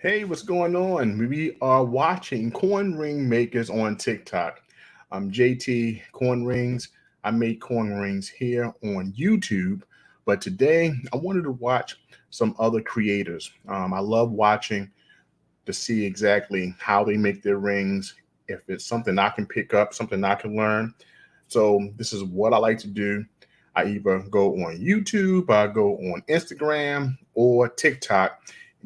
Hey, what's going on? We are watching coin ring makers on TikTok. I'm JTCoinRings. I make coin rings here on YouTube, but today I wanted to watch some other creators. I love watching to see exactly how they make their rings, if it's something I can pick up, something I can learn. So this is what I like to do. I either go on YouTube, I go on Instagram or TikTok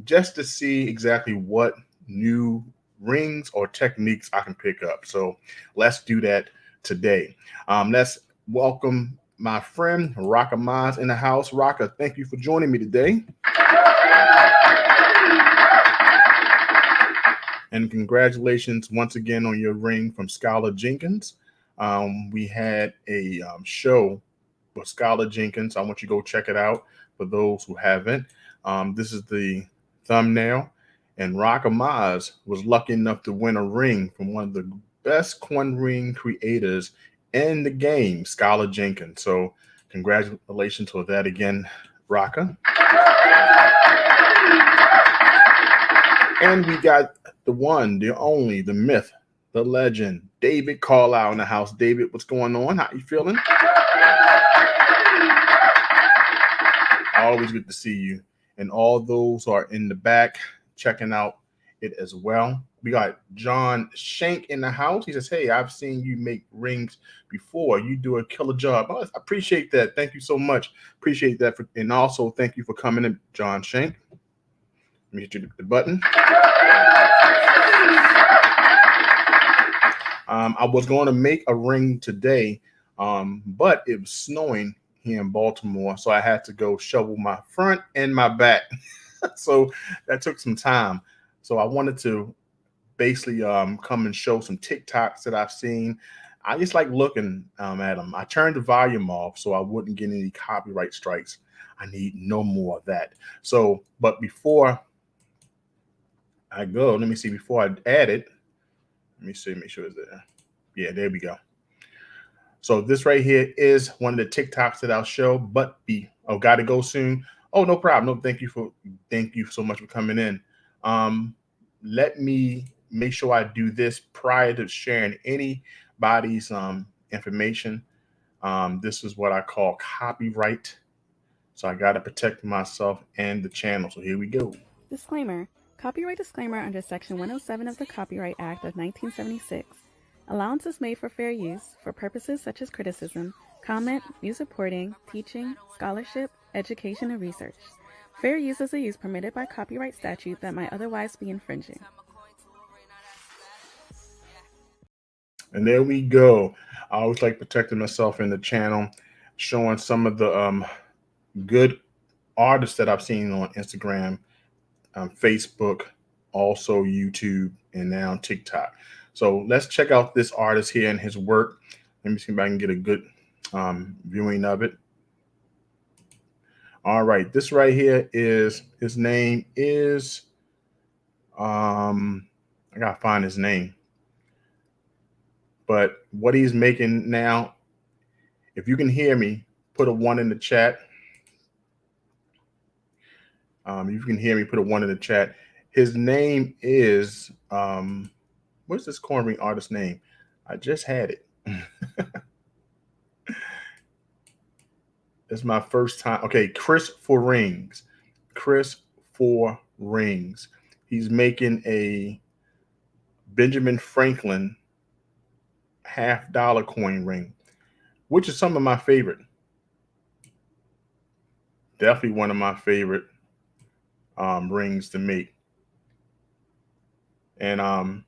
just to see exactly what new rings or techniques I can pick up. So let's do that today. Let's welcome my friend Raka Maz in the house. Raka, thank you for joining me today. And congratulations once again on your ring from Skylar Jenkins. We had a show with Skylar Jenkins. I want you to go check it out for those who haven't. This is the thumbnail. And Rock Amaz was lucky enough to win a ring from one of the best coin ring creators in the game, Skylar Jenkins. So congratulations for that again, Raka. And we got the one, the only, the myth, the legend, David Carlisle in the house. David, what's going on? How you feeling? Always good to see you. And all those who are in the back checking out it as well. We got John Shank in the house. He says, hey, I've seen you make rings before. You do a killer job. Oh, I appreciate that. Thank you so much. Appreciate that. And also, thank you for coming in, John Shank. Let me hit you the button. I was going to make a ring today, but it was snowing here in Baltimore, so I had to go shovel my front and my back. So that took some time. So I wanted to basically come and show some TikToks that I've seen. I just like looking at them. I turned the volume off so I wouldn't get any copyright strikes. I need no more of that. So, but before I go, let me see, before I add it, let me see, make sure it's there. Yeah, there we go. So this right here is one of the TikToks that I'll show, but gotta go soon. Oh, no problem. No, thank you so much for coming in. Let me make sure I do this prior to sharing anybody's information. This is what I call copyright. So I gotta protect myself and the channel. So here we go. Disclaimer. Copyright disclaimer under Section 107 of the Copyright Act of 1976. Allowance is made for fair use for purposes such as criticism, comment, news reporting, teaching, scholarship, education, and research. Fair use is a use permitted by copyright statute that might otherwise be infringing. And there we go. I always like protecting myself in the channel, showing some of the good artists that I've seen on Instagram, Facebook, also YouTube, and now TikTok. So let's check out this artist here and his work. Let me see if I can get a good viewing of it. All right, this right here is, his name is, I gotta find his name. But what he's making now, if you can hear me, put a 1 in the chat. If you can hear me, put a 1 in the chat. His name is, what's this coin ring artist name? I just had it. It's my first time. Okay, Chris for Rings. Chris for Rings. He's making a Benjamin Franklin $half coin ring, which is some of my favorite. Definitely one of my favorite rings to make. And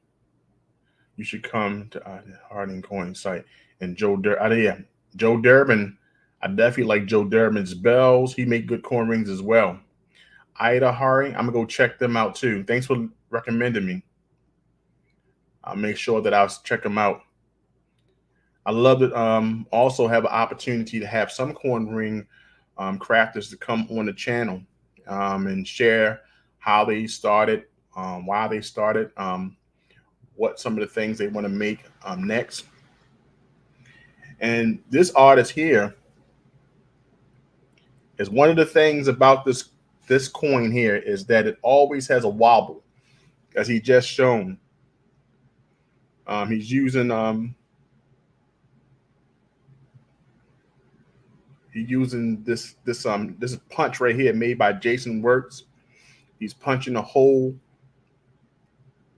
you should come to Harding Coin site. And Joe Durbin. I definitely like Joe Durbin's bells. He make good coin rings as well. Ida Hari, I'm gonna go check them out too. Thanks for recommending me. I'll make sure that I'll check them out. I love to also have an opportunity to have some coin ring crafters to come on the channel and share how they started, why they started, what some of the things they want to make next. And this artist here is one of the things about this coin here is that it always has a wobble. as he just shown. He's using this punch right here made by Jason Works. He's punching a hole,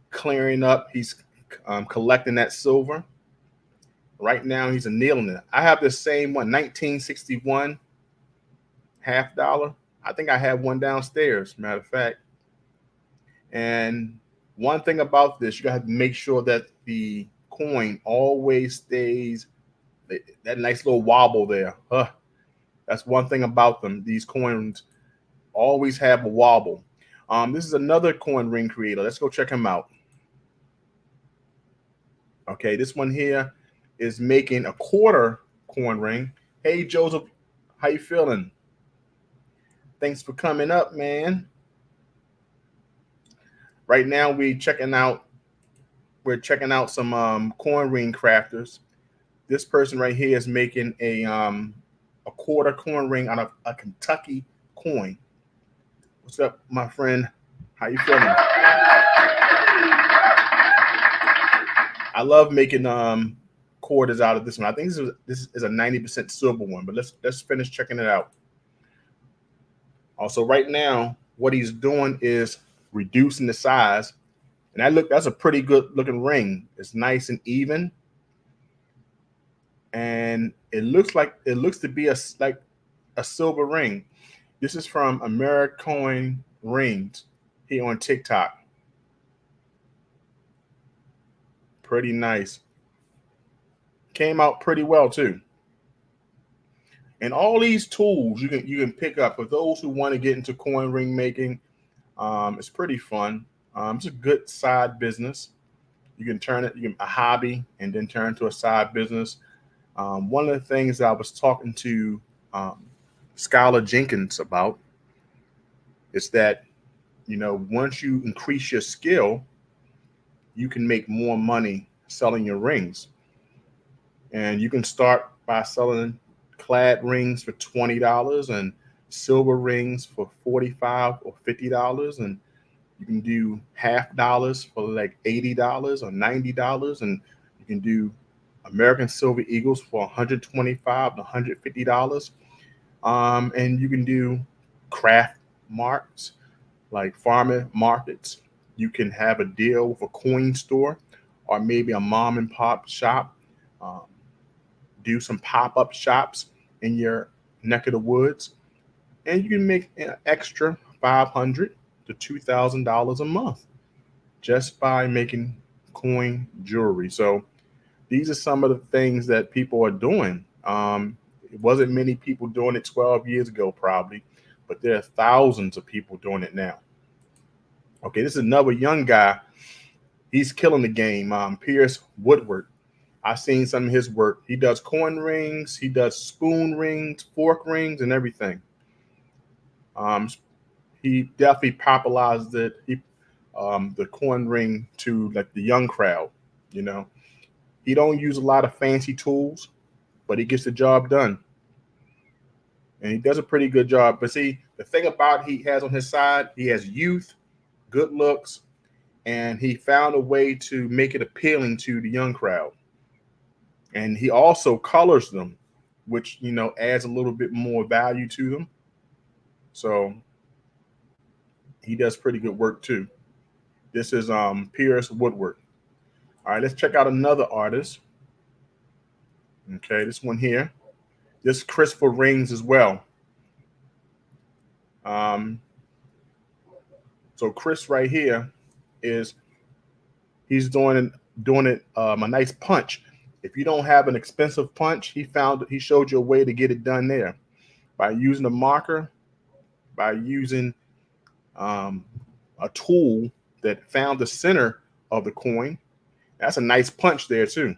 clearing up. He's collecting that silver. Right now, he's annealing it. I have the same one, 1961 half dollar. I think I have one downstairs, matter of fact. And one thing about this, you got to make sure that the coin always stays that nice little wobble there. That's one thing about them. These coins always have a wobble. This is another coin ring creator. Let's go check him out. Okay, this one here is making a quarter coin ring. Hey, Joseph, how you feeling? Thanks for coming up, man. Right now we're checking out some coin ring crafters. This person right here is making a quarter coin ring out of a Kentucky coin. What's up, my friend? How you feeling? I love making quarters out of this one. I think this is a 90% silver one, but let's finish checking it out. Also, right now, what he's doing is reducing the size, and that's a pretty good looking ring. It's nice and even, and it looks to be a silver ring. This is from American Rings here on TikTok. Pretty nice. Came out pretty well too. And all these tools you can pick up for those who want to get into coin ring making. It's pretty fun. It's a good side business. You can turn it a hobby and then turn it to a side business. One of the things I was talking to Skylar Jenkins about is that, once you increase your skill, you can make more money selling your rings. And you can start by selling clad rings for $20 and silver rings for $45 or $50, and you can do $half for like $80 or $90, and you can do American Silver Eagles for $125 to $150. And you can do craft marks like farmer markets. You can have a deal with a coin store or maybe a mom and pop shop. Do some pop-up shops in your neck of the woods, and you can make an extra $500 to $2,000 a month just by making coin jewelry. So these are some of the things that people are doing. It wasn't many people doing it 12 years ago, probably, but there are thousands of people doing it now. Okay, this is another young guy. He's killing the game. Pierce Woodward. I've seen some of his work. He does coin rings, he does spoon rings, fork rings, and everything. He definitely popularized it. The coin ring to like the young crowd. He don't use a lot of fancy tools, but he gets the job done, and he does a pretty good job. But see, the thing about he has on his side, he has youth, good looks, and he found a way to make it appealing to the young crowd. And he also colors them, which, adds a little bit more value to them. So he does pretty good work too. This is Pierce Woodward. All right, let's check out another artist. Okay, this one here. This is Christopher Rings as well. So Chris right here he's doing it a nice punch. If you don't have an expensive punch, he showed you a way to get it done there by using a marker, by using a tool that found the center of the coin. That's a nice punch there too.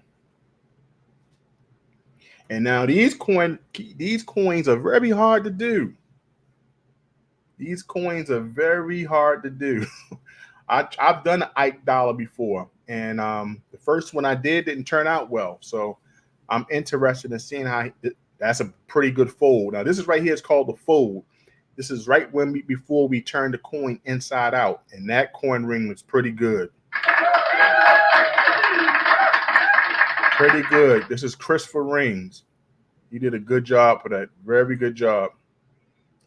And now these coins are very hard to do. These coins are very hard to do. I've done an Ike dollar before, and the first one I didn't turn out well. So I'm interested in seeing how that's a pretty good fold. Now this is right here. It's called the fold. This is right before we turn the coin inside out, and that coin ring looks pretty good. Pretty good. This is Christopher Rings. He did a good job for that. Very good job.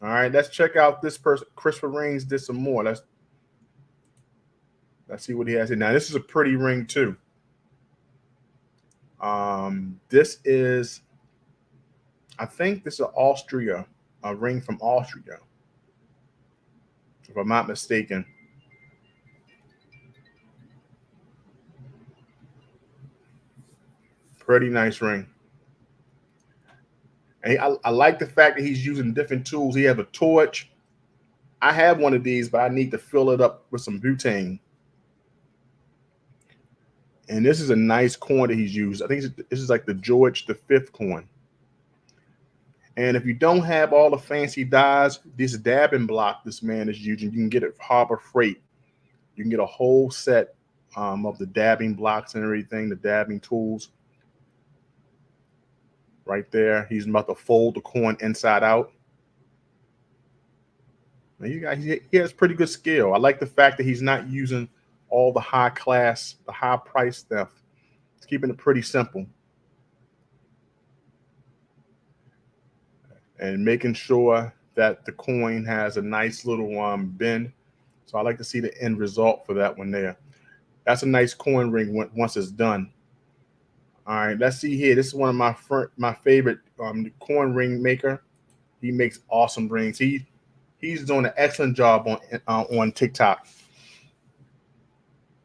All right, let's check out this person. Christopher Rings did some more. Let's see what he has here. Now, this is a pretty ring too. This is, I think this is Austria, a ring from Austria, if I'm not mistaken. Pretty nice ring. And I like the fact that he's using different tools. He has a torch. I have one of these, but I need to fill it up with some butane. And this is a nice coin that he's used. I think this is like the George V coin. And if you don't have all the fancy dies, this dabbing block this man is using, you can get it at Harbor Freight. You can get a whole set of the dabbing blocks and everything, the dabbing tools. Right there. He's about to fold the coin inside out. Now you guys, he has pretty good skill. I like the fact that he's not using all the high class, the high price stuff. He's keeping it pretty simple. And making sure that the coin has a nice little bend. So I like to see the end result for that one there. That's a nice coin ring once it's done. All right, let's see here. This is one of my favorite coin ring maker. He makes awesome rings. He's doing an excellent job on TikTok.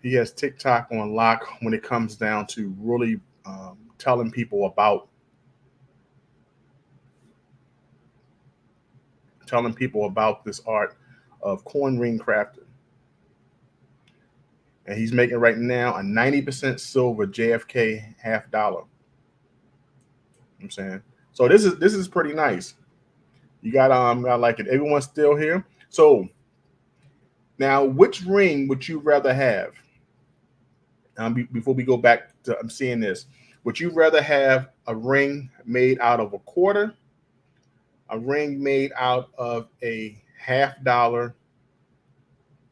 He has TikTok on lock when it comes down to really telling people about this art of coin ring crafting. And he's making right now a 90% silver JFK half dollar. I'm saying, so this is pretty nice. You got I like it. Everyone's still here. So now, which ring would you rather have? Before we go back to I'm seeing this, would you rather have a ring made out of a quarter, a ring made out of a half dollar,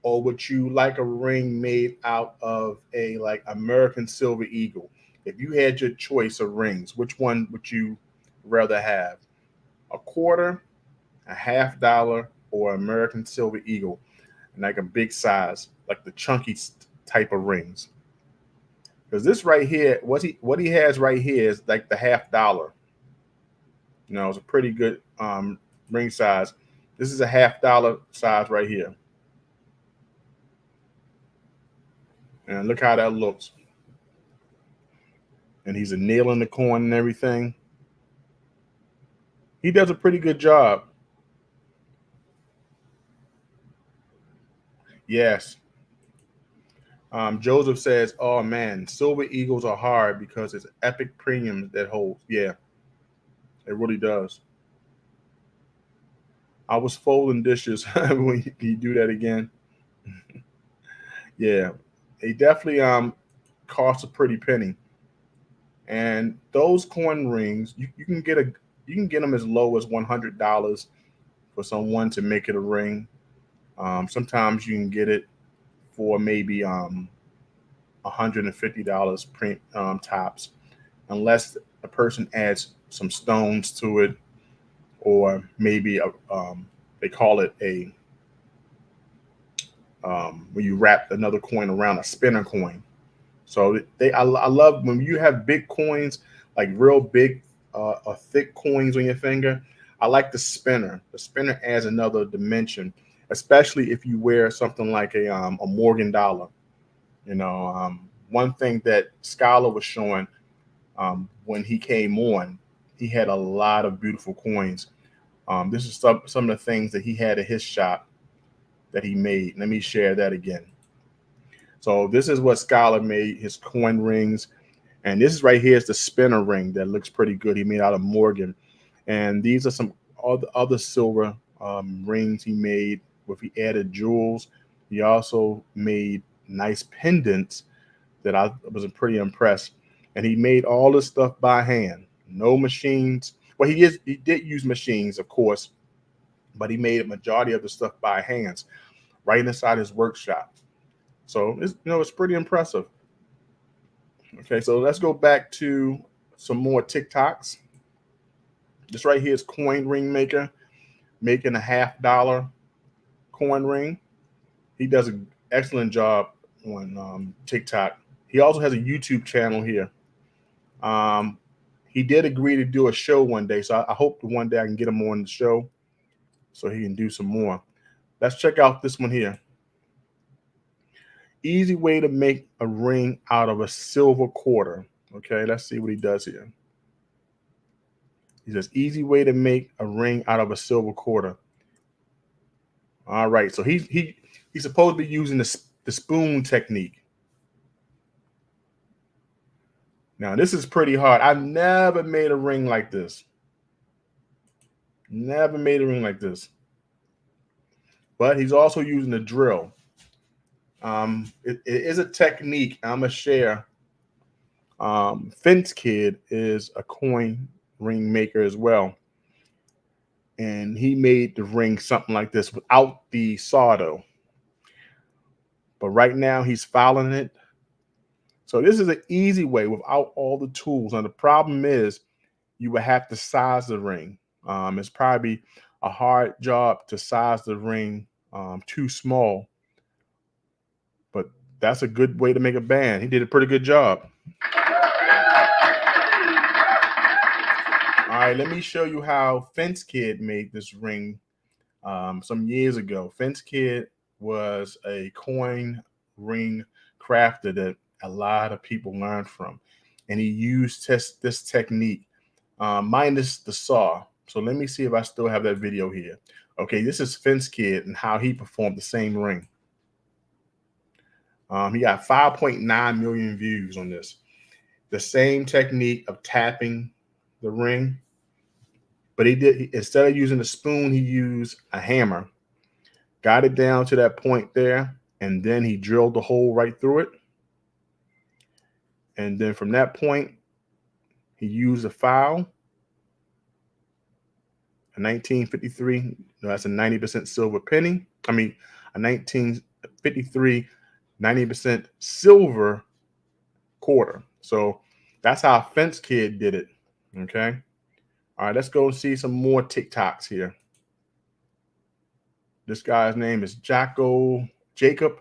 or would you like a ring made out of a like American Silver Eagle? If you had your choice of rings, which one would you rather have? A quarter, a half dollar, or American Silver Eagle? And like a big size, like the chunky type of rings. Because this right here, what he has right here is like the half dollar. You know, it's a pretty good ring size. This is a half dollar size right here. And look how that looks. And he's nailing the coin and everything. He does a pretty good job. Yes. Joseph says, oh man, Silver Eagles are hard because it's epic premium that holds. Yeah, it really does. I was folding dishes when you do that again. Yeah, they definitely cost a pretty penny. And those coin rings, you can get them as low as $100 for someone to make it a ring. Sometimes you can get it for maybe $150 tops, unless a person adds some stones to it, or maybe they call it a when you wrap another coin around a spinner coin. So I love when you have big coins, like real big thick coins on your finger. I like the spinner. The spinner adds another dimension, especially if you wear something like a Morgan dollar. You know, one thing that Scholar was showing when he came on, he had a lot of beautiful coins. This is some of the things that he had at his shop that he made. Let me share that again. So this is what Scholar made, his coin rings. And this is right here is the spinner ring that looks pretty good. He made out of Morgan. And these are some other silver rings he made with he added jewels. He also made nice pendants that I was pretty impressed. And he made all this stuff by hand. No machines. Well, he did use machines, of course, but he made a majority of the stuff by hands right inside his workshop. So it's, it's pretty impressive. Okay, so let's go back to some more TikToks. This right here is Coin Ring Maker making a $50 coin ring. He does an excellent job on TikTok. He also has a YouTube channel here. He did agree to do a show one day, so I hope one day I can get him on the show so he can do some more. Let's check out this one here. Easy way to make a ring out of a silver quarter. Okay, let's see what he does here. He says, easy way to make a ring out of a silver quarter. All right, so he's supposed to be using the spoon technique. Now, this is pretty hard. I've never made a ring like this. Never made a ring like this. But he's also using a drill. It is a technique I'm going to share. Fence Kid is a coin ring maker as well. And he made the ring something like this without the solder. But right now he's filing it. So this is an easy way without all the tools. Now the problem is you would have to size the ring. It's probably a hard job to size the ring too small. But that's a good way to make a band. He did a pretty good job. All right, let me show you how Fence Kid made this ring some years ago. Fence Kid was a coin ring crafter that a lot of people learned from. And he used this technique minus the saw. So let me see if I still have that video here. Okay, this is Fence Kid and how he performed the same ring. He got 5.9 million views on this. The same technique of tapping the ring, but instead of using a spoon, he used a hammer, got it down to that point there, and then he drilled the hole right through it. And then from that point, he used a file, a 1953, that's a 90% silver penny. I mean, a 1953 90% silver quarter. So that's how Fence Kid did it. Okay. All right, let's go and see some more TikToks here. This guy's name is Jacob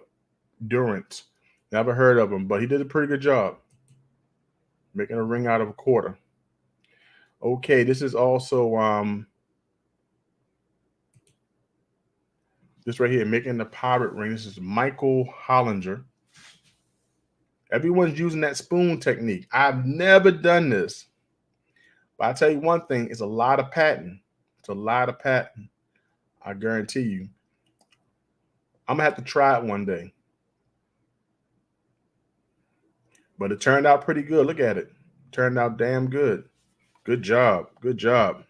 Durant. Never heard of him, but he did a pretty good job making a ring out of a quarter. Okay, this is also this right here, making the pirate ring. This is Michael Hollinger. Everyone's using that spoon technique. I've never done this. But I tell you one thing, it's a lot of patent. It's a lot of patent. I guarantee you. I'm going to have to try it one day. But it turned out pretty good. Look at it. Turned out damn good. Good job. Good job.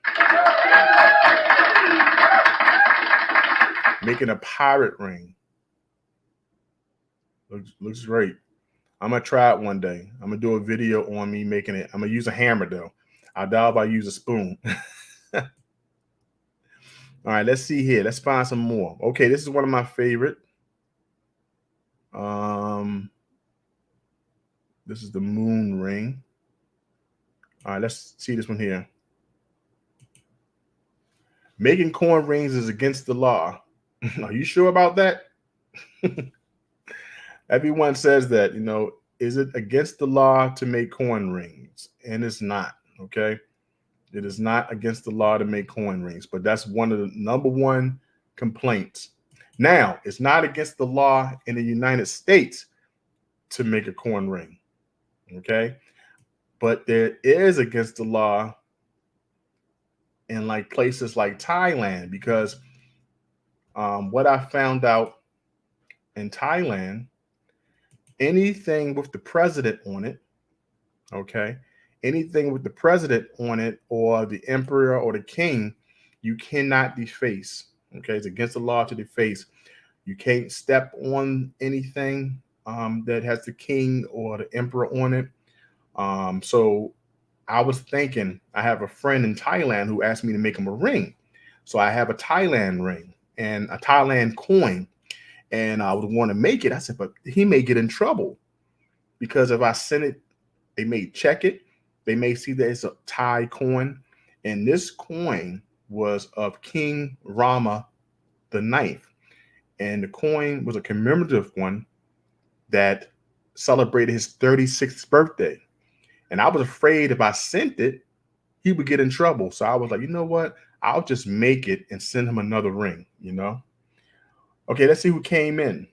Making a pirate ring. Looks great. I'm going to try it one day. I'm going to do a video on me making it. I'm going to use a hammer, though. I doubt if I use a spoon. All right, let's see here. Let's find some more. Okay, this is one of my favorite. This is the moon ring. All right, let's see this one here. Making coin rings is against the law. Are you sure about that? Everyone says that, is it against the law to make coin rings? And it's not, okay? It is not against the law to make coin rings, but that's one of the #1 complaints. Now, it's not against the law in the United States to make a coin ring, okay? But there is against the law in like places like Thailand, because what I found out in Thailand, anything with the president on it, okay, anything with the president on it or the emperor or the king, you cannot deface. Okay, it's against the law to deface. You can't step on anything that has the king or the emperor on it. So I was thinking, I have a friend in Thailand who asked me to make him a ring. So I have a Thailand ring and a Thailand coin, and I would want to make it. I said, but he may get in trouble because if I send it, they may check it. They may see that it's a Thai coin, and this coin was of King Rama the Ninth, and the coin was a commemorative one that celebrated his 36th birthday. And I was afraid if I sent it, he would get in trouble. So I was like, you know what? I'll just make it and send him another ring, you know? Okay, let's see who came in.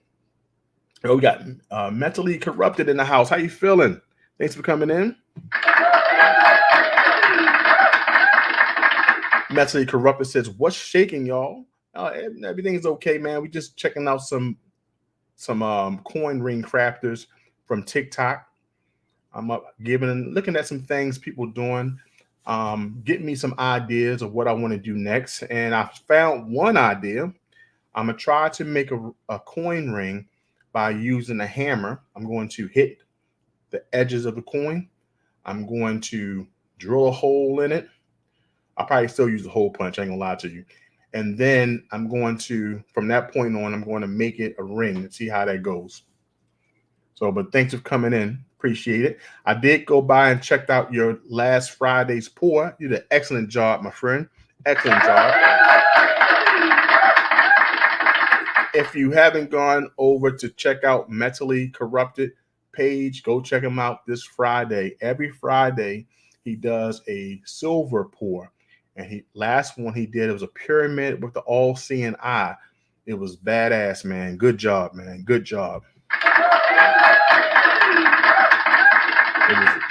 Oh, we got Mentally Corrupted in the house. How you feeling? Thanks for coming in. Mentally Corrupted says, what's shaking, y'all? Everything's okay, man. We just checking out some coin ring crafters from TikTok. I'm up looking at some things people doing, getting me some ideas of what I want to do next. And I found one idea. I'm gonna try to make a coin ring by using a hammer. I'm going to hit the edges of the coin. I'm going to drill a hole in it. I'll probably still use the hole punch, I ain't gonna lie to you. And then I'm going to, from that point on, I'm going to make it a ring and see how that goes. So, but thanks for coming in. Appreciate it. I did go by and checked out your last Friday's pour. You did an excellent job, my friend. Excellent job. If you haven't gone over to check out Mentally Corrupted page, go check him out this Friday. Every Friday, he does a silver pour. And last one he did, it was a pyramid with the all-seeing eye. It was badass, man. Good job, man. Good job.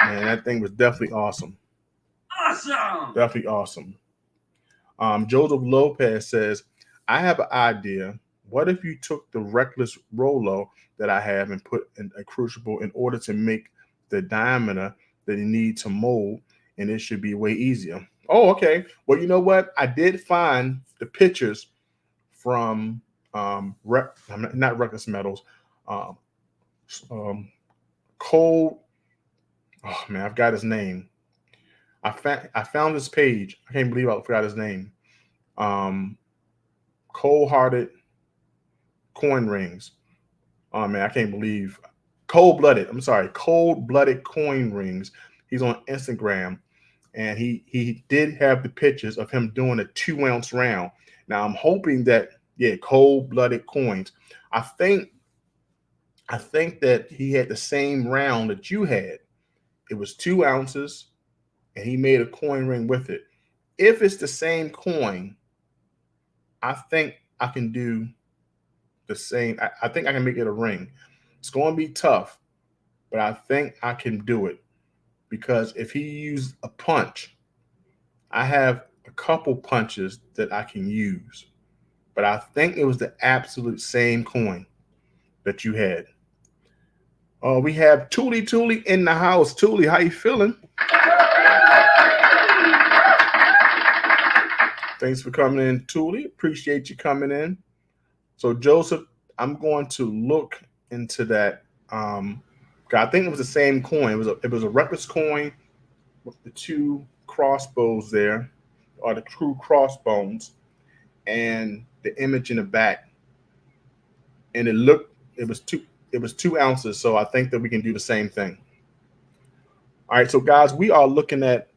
Man, that thing was definitely awesome. Awesome. Definitely awesome. Joseph Lopez says, I have an idea. What if you took the reckless Rolo that I have and put in a crucible in order to make the diameter that you need to mold, and it should be way easier. Oh, okay. Well, you know what? I did find the pictures from not Reckless Metals, Cold. Oh man, I've got his name. I found this page. I can't believe I forgot his name. Cold-hearted coin rings. Oh man, I can't believe cold-blooded. I'm sorry, cold-blooded coin rings. He's on Instagram, and he did have the pictures of him doing a 2-ounce round. Now I'm hoping that cold-blooded coins. I think that he had the same round that you had. It was 2 ounces, and he made a coin ring with it. If it's the same coin, I think I can do the same. I think I can make it a ring. It's going to be tough, but I think I can do it because if he used a punch, I have a couple punches that I can use, but I think it was the absolute same coin that you had. Oh, we have Toolie in the house. Toolie, how you feeling? Thanks for coming in, Toolie. Appreciate you coming in. So, Joseph, I'm going to look into that. I think it was the same coin. It was a reckless coin with the 2 crossbows there, or the 2 crossbones, and the image in the back. And it was 2 ounces. So I think that we can do the same thing. All right, so guys, we are looking at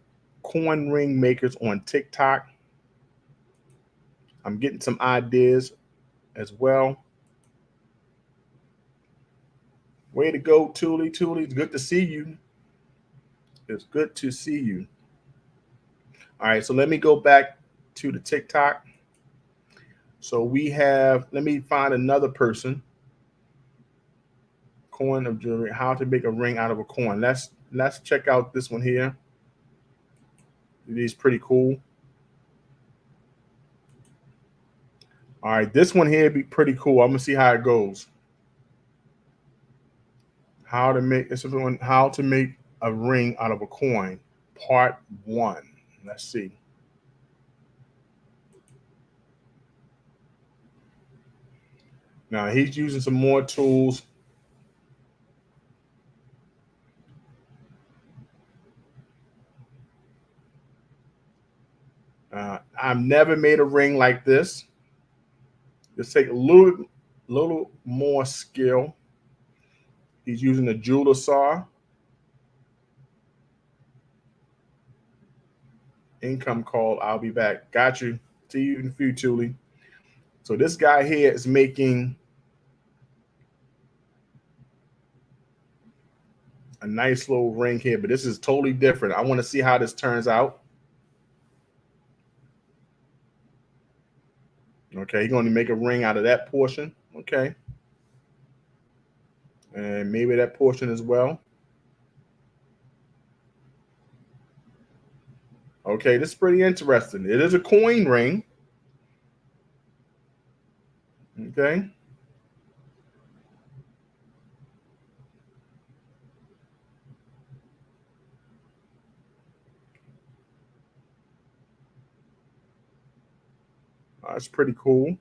coin ring makers on TikTok. I'm getting some ideas as well. Way to go, Toolie. Toolie, it's good to see you. It's good to see you. All right, so let me go back to the TikTok. So we have, let me find another person. Coin of jewelry, how to make a ring out of a coin. Let's check out this one here. It is pretty cool. All right, this one here be pretty cool. I'm gonna see how it goes. How to make a ring out of a coin, part 1. Let's see. Now he's using some more tools. I've never made a ring like this. Just take a little more skill. He's using a jeweler saw. Income call. I'll be back. Got you. See you in a few, Thule. So this guy here is making a nice little ring here, but this is totally different. I want to see how this turns out. Okay, he's going to make a ring out of that portion. Okay. And maybe that portion as well. Okay, this is pretty interesting. It is a coin ring. Okay. That's pretty cool.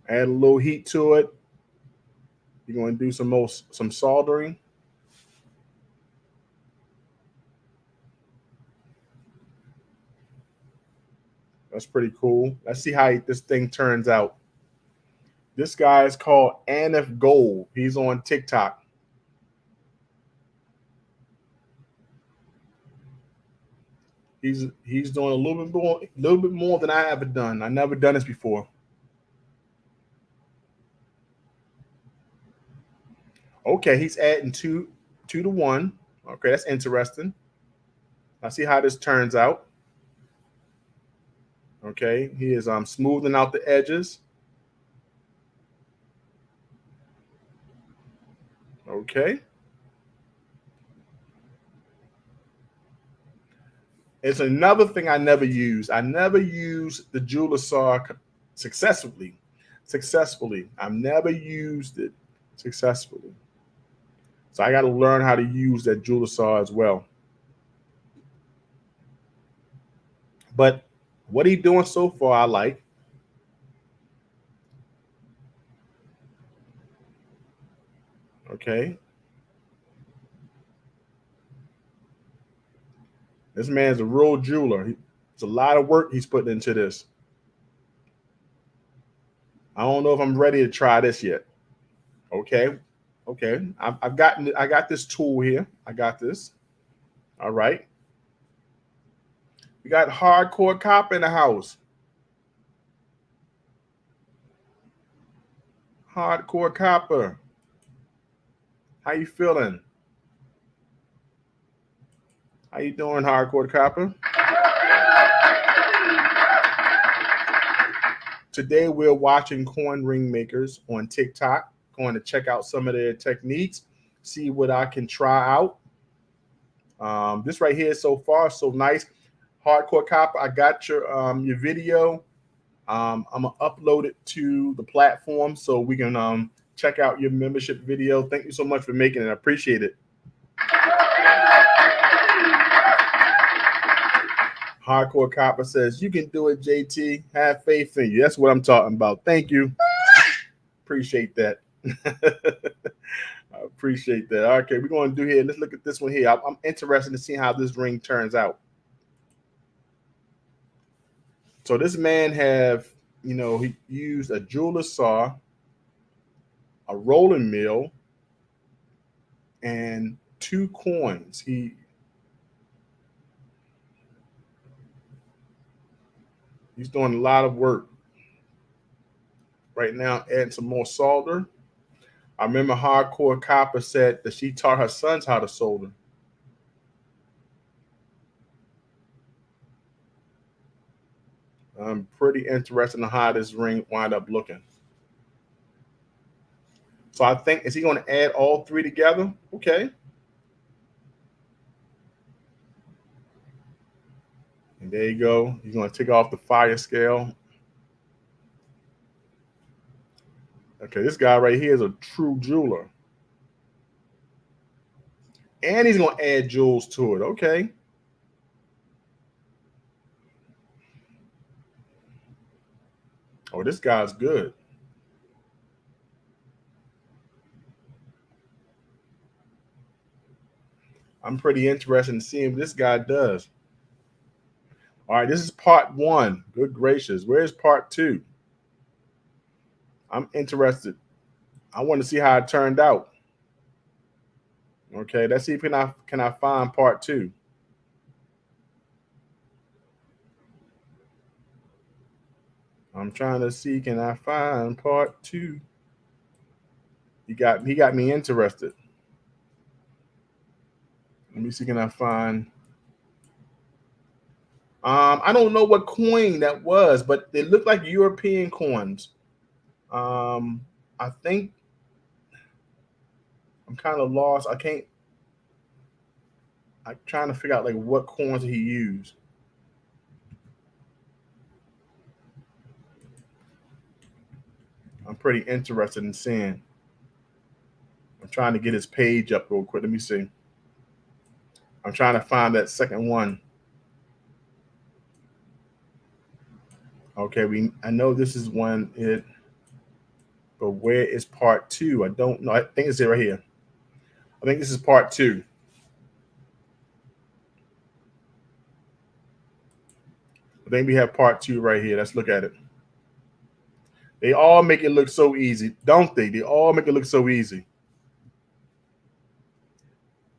Add a little heat to it. You're going to do some soldering. That's pretty cool. Let's see how this thing turns out. This guy is called Anif Gold. He's on TikTok. He's doing a little bit more than I ever done. I never done this before. Okay, he's adding two to one. Okay, that's interesting. Let's see how this turns out. Okay, he is smoothing out the edges. Okay. It's another thing I never use. I never use the jeweler saw successfully. I've never used it successfully. So I got to learn how to use that jeweler saw as well. But what he's doing so far, I like. Okay. This man's a real jeweler. It's a lot of work he's putting into this. I don't know if I'm ready to try this yet. Okay. Okay. I got this tool here. I got this. All right. We got hardcore cop in the house. Hardcore copper. How you feeling? How you doing, hardcore copper? Today we're watching coin ring makers on TikTok. Going to check out some of their techniques, see what I can try out. This right here so far so nice. Hardcore copper, I got your video. I'm gonna upload it to the platform so we can check out your membership video. Thank you so much for making it. I appreciate it. Hardcore Copper says, you can do it, JT. Have faith in you. That's what I'm talking about. Thank you. Appreciate that. I appreciate that. Okay, we're going to do here. Let's look at this one here. I'm interested to see how this ring turns out. So this man he used a jeweler saw, a rolling mill, and 2 coins. He's doing a lot of work right now, adding some more solder. I remember Hardcore Copper said that she taught her sons how to solder. I'm pretty interested in how this ring wind up looking. So I think, is he going to add all 3 together? Okay. And there you go. He's going to take off the fire scale. Okay, this guy right here is a true jeweler. And he's going to add jewels to it. Okay. Oh, this guy's good. I'm pretty interested in seeing what this guy does. All right, this is part one. Good gracious. Where's part two? I'm interested. I want to see how it turned out. Okay, let's see if can I find part two. I'm trying to see, can I find part two? He got me interested. Let me see, can I find? I don't know what coin that was, but they look like European coins. I think I'm kind of lost. I'm trying to figure out like what coins he used. I'm pretty interested in seeing. I'm trying to get his page up real quick. Let me see. I'm trying to find that second one. Okay, I know this is one but where is part two? I don't know. I think it's right here. I think this is part two. I think we have part two right here. Let's look at it. They all make it look so easy, don't they? They all make it look so easy.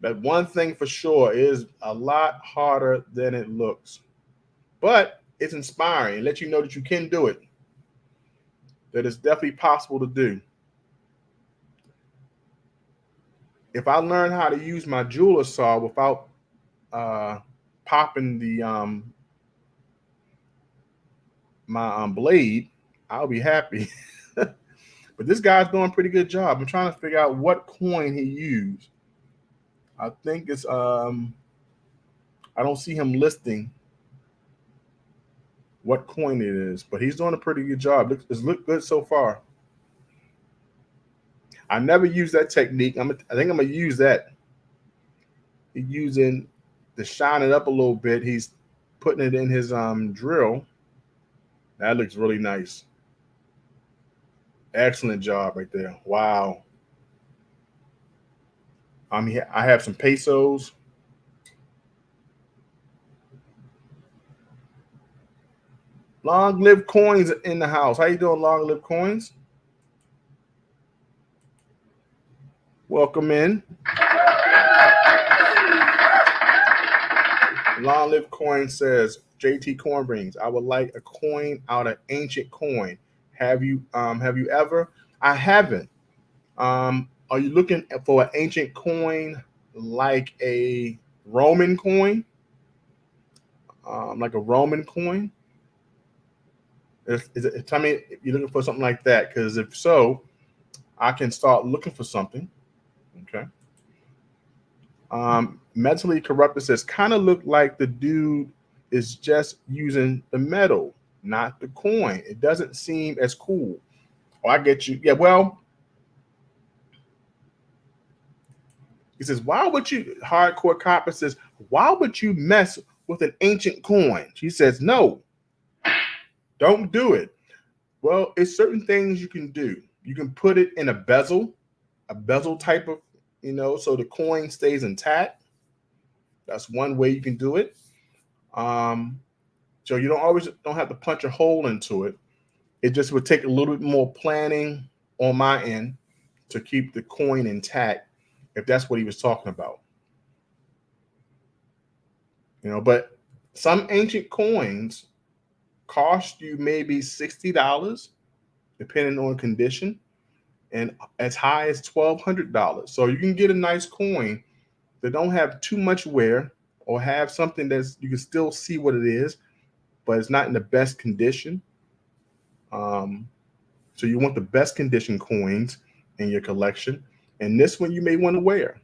But one thing for sure is a lot harder than it looks. But it's inspiring. It lets you know that you can do it. That it's definitely possible to do. If I learn how to use my jeweler saw without popping the my blade, I'll be happy. But this guy's doing a pretty good job. I'm trying to figure out what coin he used. I think it's I don't see him listing what coin it is, but he's doing a pretty good job. It's looked good so far. I never used that technique. I think I'm gonna use that. He's using to shine it up a little bit. He's putting it in his drill. That looks really nice. Excellent job right there. Wow. I have some pesos. Long live coins in the house. How you doing, long live coins? Welcome in. Long live coin says JTCoinRings. I would like a coin out of ancient coin. Have you ever? I haven't. Are you looking for an ancient coin like a Roman coin? Like a Roman coin? Tell me if you're looking for something like that, because if so, I can start looking for something. Okay. Mentally corrupted says kind of look like the dude is just using the metal, not the coin. It doesn't seem as cool. Oh, I get you. Yeah, well, he says, why would you, hardcore copper says, why would you mess with an ancient coin? She says, no, don't do it. Well, it's certain things you can do. You can put it in a bezel type of, so the coin stays intact. That's one way you can do it. So you don't have to punch a hole into it. It just would take a little bit more planning on my end to keep the coin intact, if that's what he was talking about. But some ancient coins cost you maybe $60, depending on condition, and as high as $1,200. So you can get a nice coin that don't have too much wear, or have something that's you can still see what it is, but it's not in the best condition. So you want the best condition coins in your collection, and this one you may want to wear.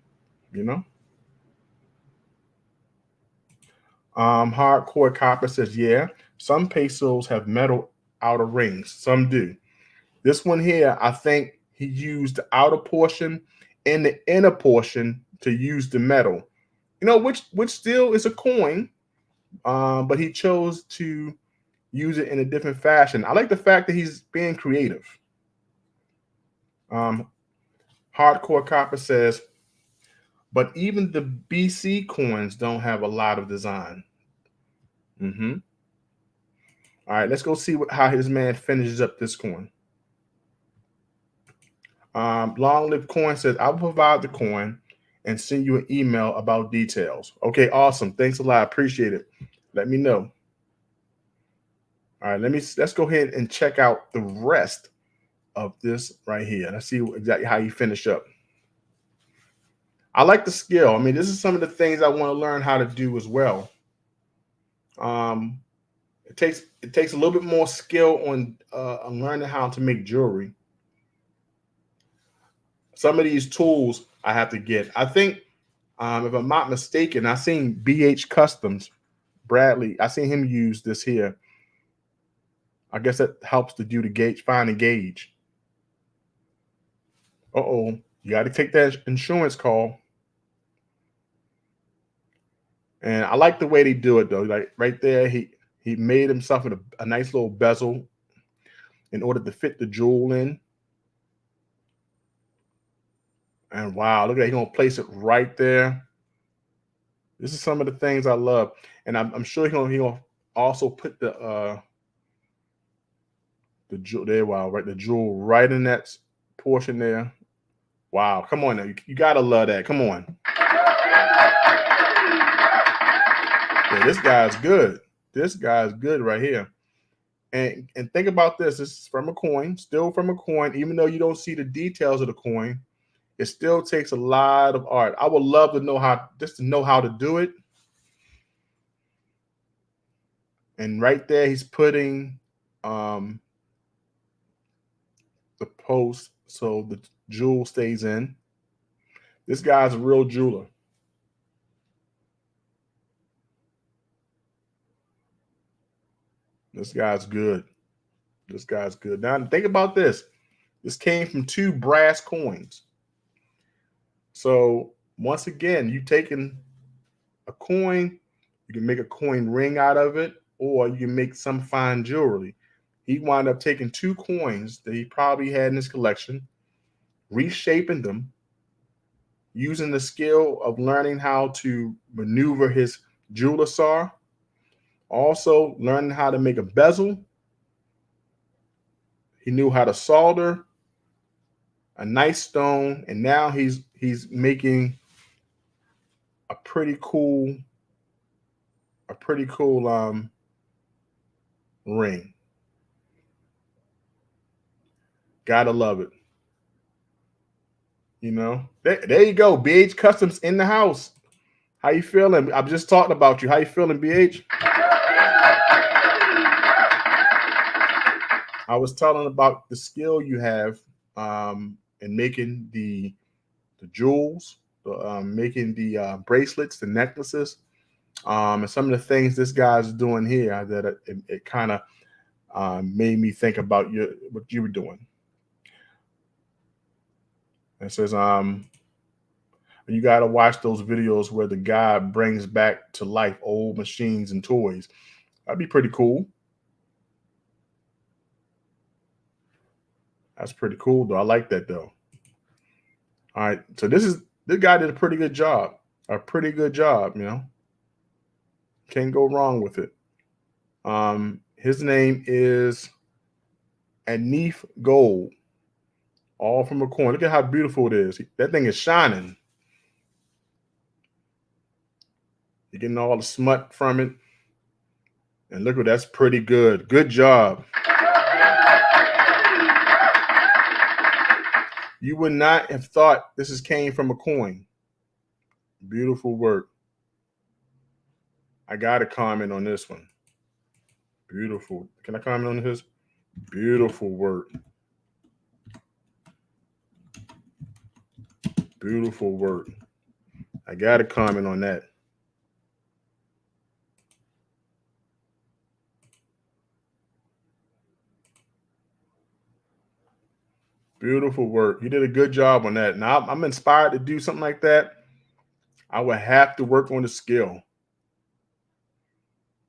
Hardcore copper says, yeah, some pesos have metal outer rings. Some do. This one here, I think he used the outer portion and the inner portion to use the metal. Which still is a coin, but he chose to use it in a different fashion. I like the fact that he's being creative. Hardcore copper says, But even the BC coins don't have a lot of design. All right, let's go see how his man finishes up this coin. Long Live Coin says, I will provide the coin and send you an email about details. Okay, awesome. Thanks a lot. Appreciate it. Let me know. All right, let's go ahead and check out the rest of this right here. Let's see exactly how you finish up. I like the skill. I mean, this is some of the things I want to learn how to do as well. It takes a little bit more skill on learning how to make jewelry. Some of these tools I have to get. I think, if I'm not mistaken, I seen BH Customs, Bradley. I seen him use this here. I guess that helps to do the gauge, find the gauge. You got to take that insurance call. And I like the way they do it though. Like right there, he made himself a nice little bezel in order to fit the jewel in. And wow, look at that. He's gonna place it right there. This is some of the things I love. And I'm sure he's gonna also put the jewel there. Wow, right, the jewel right in that portion there. Wow, come on now. You gotta love that. Come on. Yeah, this guy's good. This guy's good right here. And think about this. This is from a coin, still from a coin, even though you don't see the details of the coin. It still takes a lot of art. I would love to know how to do it. And right there, he's putting the post so the jewel stays in. This guy's a real jeweler. This guy's good. This guy's good. Now think about this. This came from 2 brass coins. So once again, you taking a coin, you can make a coin ring out of it, or you can make some fine jewelry. He wound up taking 2 coins that he probably had in his collection, reshaping them, using the skill of learning how to maneuver his jeweler saw, also learning how to make a bezel. He knew how to solder a nice stone, and now he's making a pretty cool ring. Gotta love it. You know, there you go. BH Customs in the house. How you feeling? I'm just talking about you. How you feeling, BH? I was telling about the skill you have in making the jewels, making the bracelets, the necklaces, and some of the things this guy's doing here that it kind of made me think about what you were doing. It says, you got to watch those videos where the guy brings back to life old machines and toys. That'd be pretty cool. That's pretty cool, though. I like that, though. All right. So this guy did a pretty good job. A pretty good job, you know. Can't go wrong with it. His name is Anif Gold. All from a coin. Look at how beautiful it is. That thing is shining. You're getting all the smut from it. And look at that's pretty good. Good job. You would not have thought this came from a coin. Beautiful work. I got to comment on this one. Beautiful. Can I comment on this? Beautiful work. Beautiful work. I got to comment on that. Beautiful work. You did a good job on that. Now I'm inspired to do something like that. I would have to work on the skill.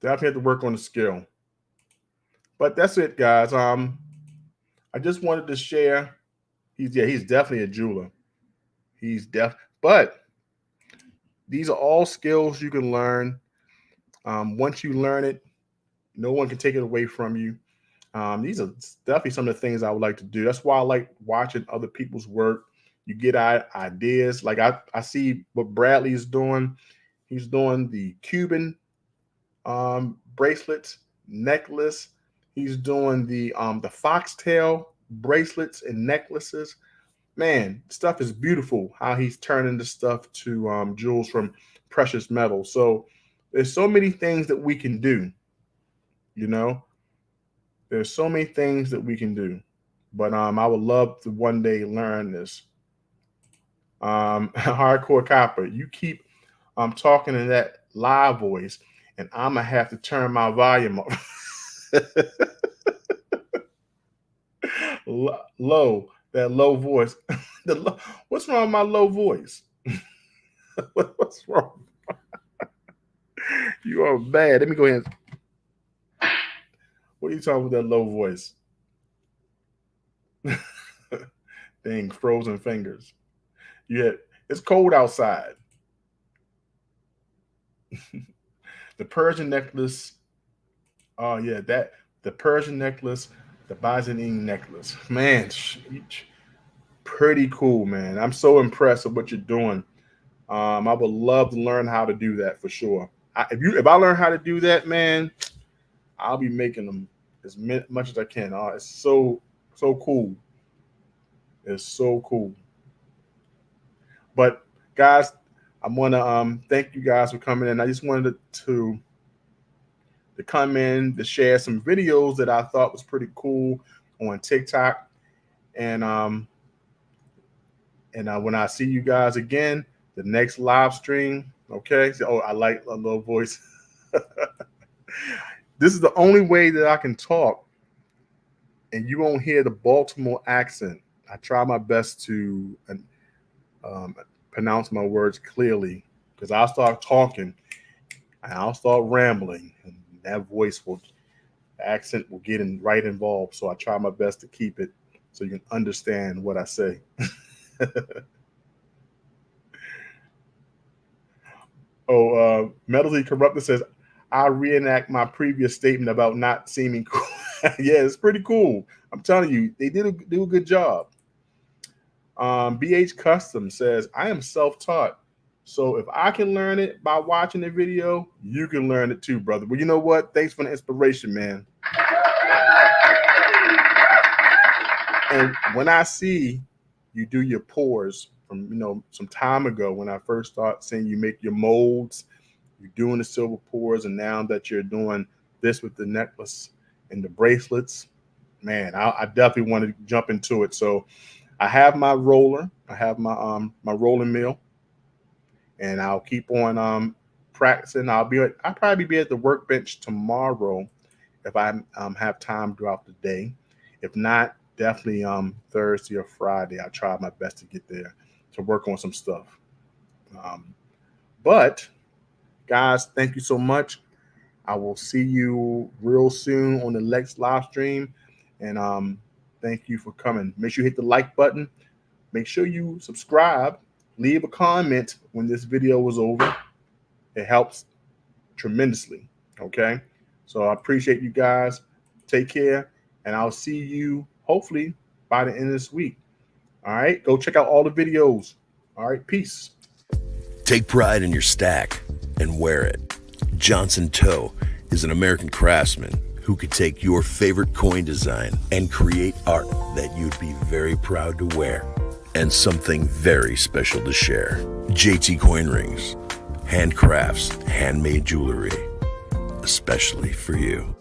Definitely have to work on the skill. But that's it, guys. I just wanted to share. He's definitely a jeweler. But These are all skills you can learn. Once you learn it, no one can take it away from you. These are definitely some of the things I would like to do. That's why I like watching other people's work. You get ideas. Like I see what Bradley is doing. He's doing the Cuban bracelets, necklace. He's doing the foxtail bracelets and necklaces. Man, stuff is beautiful. How he's turning the stuff to jewels from precious metal. So there's so many things that we can do. You know, there's so many things that we can do. But I would love to one day learn this. Hardcore Copper, you keep talking in that live voice, and I'm gonna have to turn my volume up. Low, that low voice. What's wrong with my low voice? What's wrong? You are bad. Let me go ahead. What are you talking with that low voice? Dang, frozen fingers. Yeah, it's cold outside. The Persian necklace. Oh yeah, the Persian necklace, the Byzantine necklace. Man, pretty cool, man. I'm so impressed with what you're doing. I would love to learn how to do that for sure. If I learn how to do that, man, I'll be making them as much as I can. Oh, it's so cool. It's so cool. But guys, I want to thank you guys for coming in. I just wanted to come in to share some videos that I thought was pretty cool on TikTok, and when I see you guys again, the next live stream. Okay. So, oh, I like a little voice. This is the only way that I can talk, and you won't hear the Baltimore accent. I try my best to pronounce my words clearly, because I'll start talking and I'll start rambling, and that accent will get right involved. So I try my best to keep it so you can understand what I say. Mentally Corrupted says, I reenact my previous statement about not seeming cool. Yeah, it's pretty cool. I'm telling you, they do a good job. BH Custom says, I am self-taught. So if I can learn it by watching the video, you can learn it too, brother. Well, you know what? Thanks for the inspiration, man. And when I see you do your pours from, some time ago, when I first started seeing you make your molds, you're doing the silver pours, and now that you're doing this with the necklace and the bracelets, man, I definitely want to jump into it. So I have my roller, I have my rolling mill, and I'll keep on practicing. I'll probably be at the workbench tomorrow if I have time throughout the day. If not, definitely Thursday or Friday, I'll try my best to get there to work on some stuff. But guys, thank you so much. I will see you real soon on the next live stream. And thank you for coming. Make sure you hit the like button. Make sure you subscribe. Leave a comment when this video is over. It helps tremendously. Okay? So I appreciate you guys. Take care. And I'll see you hopefully by the end of this week. All right? Go check out all the videos. All right? Peace. Take pride in your stack and wear it. Johnson Toe is an American craftsman who could take your favorite coin design and create art that you'd be very proud to wear, and something very special to share. JTCoinRings, handcrafts, handmade jewelry, especially for you.